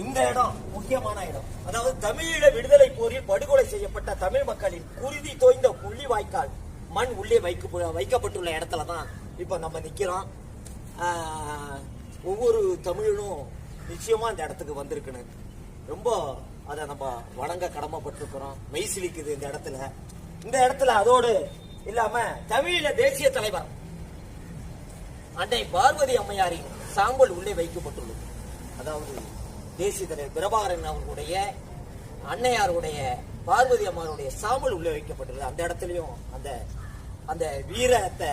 இந்த இடம் முக்கியமான இடம். அதாவது தமிழீழ விடுதலை போரில் படுகொலை செய்யப்பட்ட தமிழ் மக்களின் குருதி தோய்ந்த முள்ளிவாய்க்கால் மண் உள்ளே வைக்கப்பட்டுள்ள இடத்துல தான் இப்ப நம்ம நிக்கிறோம். ஒவ்வொரு தமிழனும் நிச்சயமா இந்த இடத்துக்கு வந்திருக்கணும். ரொம்ப அதை நம்ம வணங்க கடமைப்பட்டிருக்கிறோம். மெய்சிலிக்குது இந்த இடத்துல. இந்த இடத்துல அதோடு இல்லாம தமிழீழ தேசிய தலைவர் அன்னை பார்வதி அம்மையாரின் சாம்பல் உள்ளே வைக்கப்பட்டுள்ளது. அதாவது தேசிய தலைவர் பிரபாகரன் அவர்களுடைய அன்னையாருடைய பார்வதி அம்மாருடைய சாம்பல் உள்ளே வைக்கப்பட்டுள்ளது. அந்த இடத்துலயும் அந்த வீரத்தை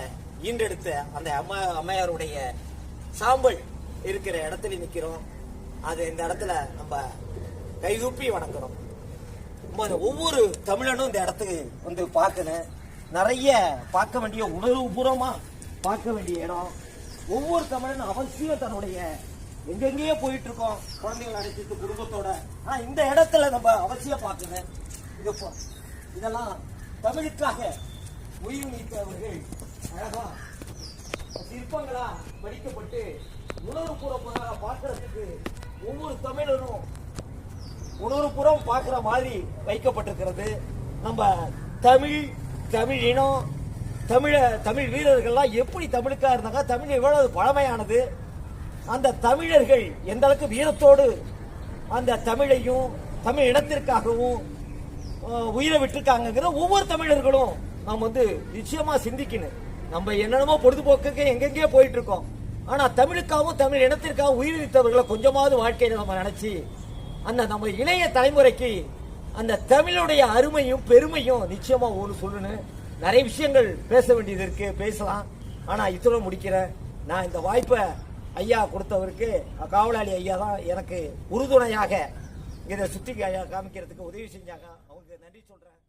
ஈண்டெடுத்த அந்த அம்மையாருடைய சாம்பல் இருக்கிற இடத்துல நிக்கிறோம். அது இந்த இடத்துல நம்ம கைகூப்பி வணங்குறோம். ஒவ்வொரு தமிழனும் இந்த இடத்துக்கு வந்து பார்க்கணும். நிறைய பார்க்க வேண்டிய உணர்வுபூர்வமா பார்க்க வேண்டிய இடம். ஒவ்வொரு தமிழனும் அவசியம் தன்னுடைய எங்கெங்கேயோ போயிட்டு இருக்கோம் குழந்தைகள் அழைச்சிட்டு குடும்பத்தோட. ஆனா இந்த இடத்துல நம்ம அவசியம் பார்க்கணும். இதெல்லாம் தமிழுக்காக உயிர் நீத்தவர்கள் அழகா சிற்பங்களா படிக்கப்பட்டு உணர்வுபூர்வமாக பார்க்கறதுக்கு ஒவ்வொரு தமிழரும் உணர்வுபூர்வம் பார்க்கிற மாதிரி வைக்கப்பட்டிருக்கிறது. நம்ம தமிழ் இனம் தமிழ் வீரர்கள்லாம் எப்படி தமிழுக்கா இருந்தாங்க, தமிழ் எவ்வளவு பழமையானது, அந்த தமிழர்கள் எந்த அளவுக்கு வீரத்தோடு அந்த தமிழையும் தமிழ் இனத்திற்காகவும் உயிரை விட்டுருக்காங்கிற ஒவ்வொரு தமிழர்களும் நாம் வந்து நிச்சயமா சிந்திக்கணும். நம்ம என்னென்னமோ பொழுதுபோக்குக்கு எங்கெங்கே போயிட்டு இருக்கோம். ஆனா தமிழுக்காகவும் தமிழ் இனத்திற்காகவும் உயிரிழத்தவர்களை கொஞ்சமாவது வாழ்க்கையில நம்ம நினைச்சு அந்த நம்ம இளைய தலைமுறைக்கு அந்த தமிழுடைய அருமையும் பெருமையும் நிச்சயமா ஒரு சொல்லணும். நிறைய விஷயங்கள் பேச வேண்டியது இருக்கு, பேசலாம். ஆனா இத்துடன் முடிக்கிறேன். நான் இந்த வாய்ப்பை ஐயா கொடுத்தவருக்கு காவலாளி ஐயா தான் எனக்கு உறுதுணையாக இதை சுற்றி காமிக்கிறதுக்கு உதவி செஞ்சாங்க. அவங்களுக்கு நன்றி சொல்றேன்.